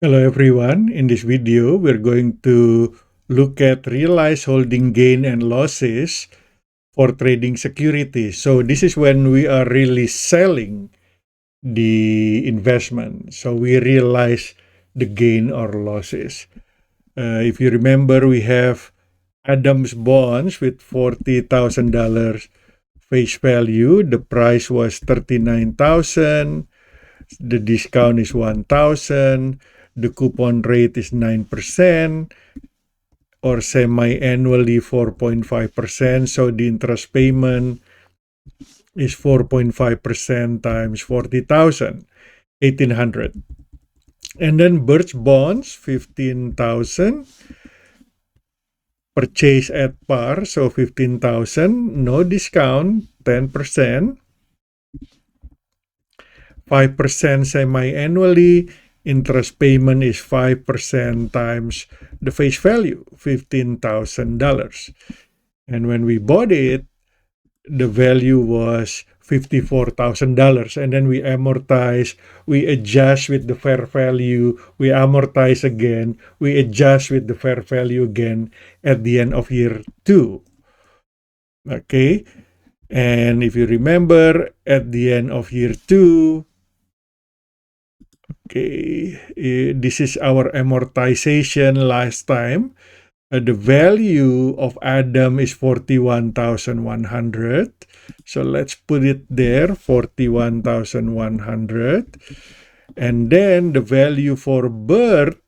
Hello everyone, in this video we're going to look at realized holding gain and losses for trading securities. So this is when we are really selling the investment. So we realize the gain or losses. If you remember, we have Adams bonds with $40,000 face value. The price was 39,000. The discount is 1,000. The coupon rate is 9% or semi-annually 4.5%. So the interest payment is 4.5% times 40,000, 1,800. And then Birch bonds, 15,000. Purchase at par, so 15,000. No discount, 10%. 5% semi-annually. Interest payment is 5% times the face value, $15,000. And when we bought it, the value was $54,000. And then we amortize, we adjust with the fair value, we amortize again, we adjust with the fair value again at the end of year 2. Okay. And if you remember, at the end of year 2, okay, this is our amortization last time. The value of Adam is 41,100. So let's put it there, 41,100. And then the value for Bert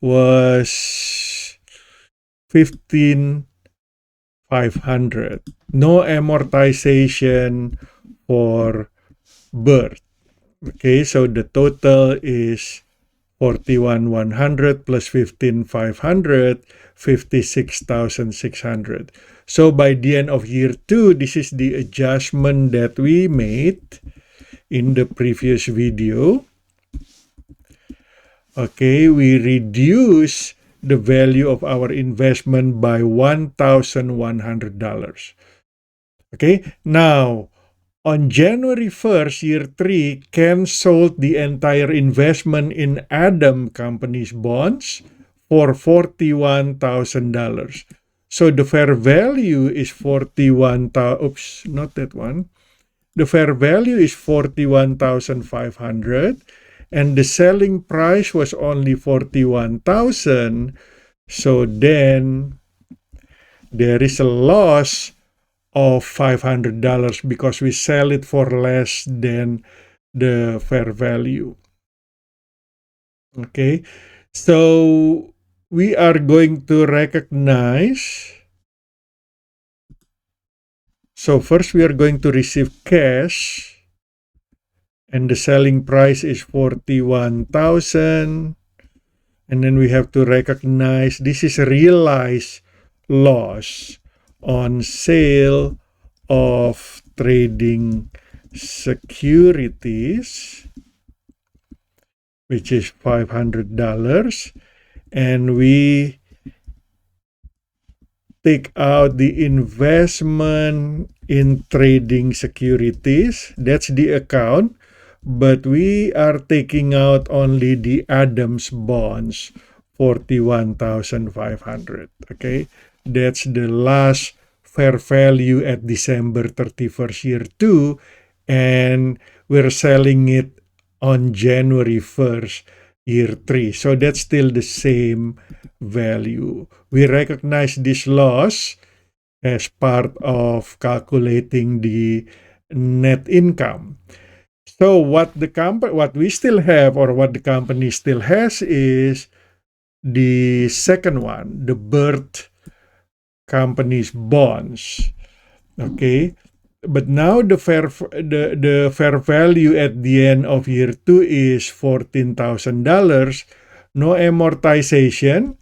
was 15,500. No amortization for Bert. Okay, so the total is 41,100 plus 15,500, 56,600. So by the end of year 2, this is the adjustment that we made in the previous video. Okay, we reduce the value of our investment by $1,100. Okay, now on January 1st, year 3, Ken sold the entire investment in Adam Company's bonds for $41,000. So the fair value is 41,000. Oops, not that one. The fair value is 41,500, and the selling price was only 41,000. So then there is a loss of $500 because we sell it for less than the fair value. Okay, so we are going to recognize. So first we are going to receive cash, and the selling price is 41,000. And then we have to recognize this is a realized loss on sale of trading securities, which is $500. And we take out the investment in trading securities. That's the account. But we are taking out only the Adams bonds, 41,500. Okay, that's the last fair value at December 31st, year 2, and we're selling it on January 1st, year 3. So that's still the same value. We recognize this loss as part of calculating the net income. So what we still have, or what the company still has, is the second one, the Bert Company's bonds. Okay, but now the fair value at the end of year 2 is $14,000, no amortization,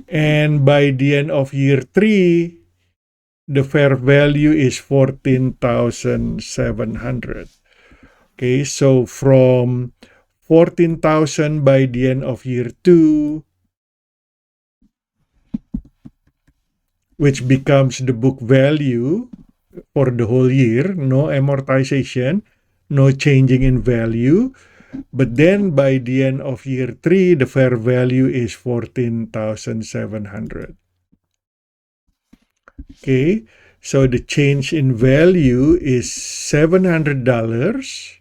and by the end of year 3, the fair value is 14,700. Okay, so from 14,000 by the end of year 2, which becomes the book value for the whole year, no amortization, no changing in value. But then by the end of year 3, the fair value is 14,700. Okay, so the change in value is $700.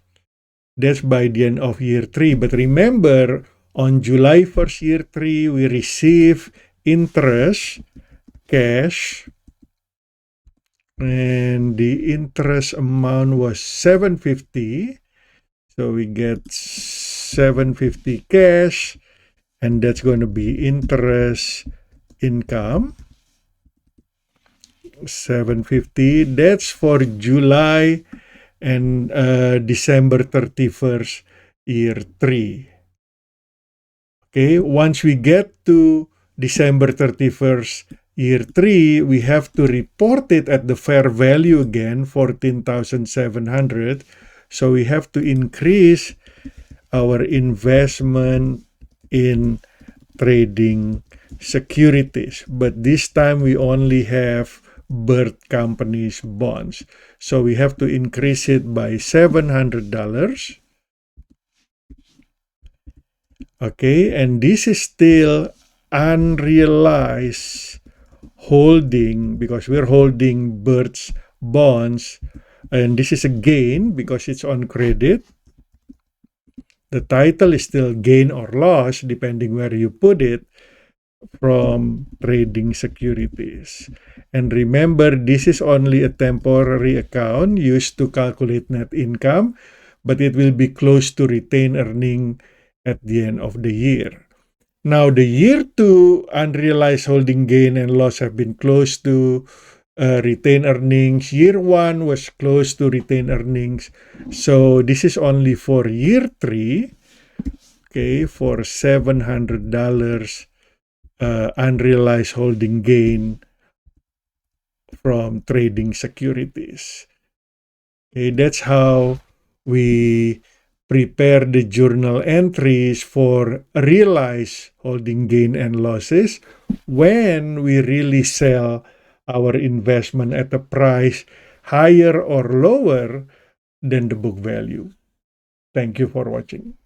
That's by the end of year 3. But remember, on July 1st, year 3, we receive interest, cash, and the interest amount was $750. So we get $750 cash, and that's going to be interest income. $750. That's for July and December 31st, year 3. Okay, once we get to December 31st, year 3, we have to report it at the fair value again, 14,700. So we have to increase our investment in trading securities. But this time we only have Bird Company's bonds. So we have to increase it by $700. Okay, and this is still unrealized holding because we're holding Bird's bonds, and this is a gain because it's on credit. The title is still gain or loss depending where you put it from trading securities. And remember, this is only a temporary account used to calculate net income, but it will be close to retained earning at the end of the year. Now, the year 2 unrealized holding gain and loss have been close to retained earnings. Year 1 was close to retained earnings. So this is only for year 3, okay, for $700 unrealized holding gain from trading securities. Okay, that's how we prepare the journal entries for realized holding gain and losses when we really sell our investment at a price higher or lower than the book value. Thank you for watching.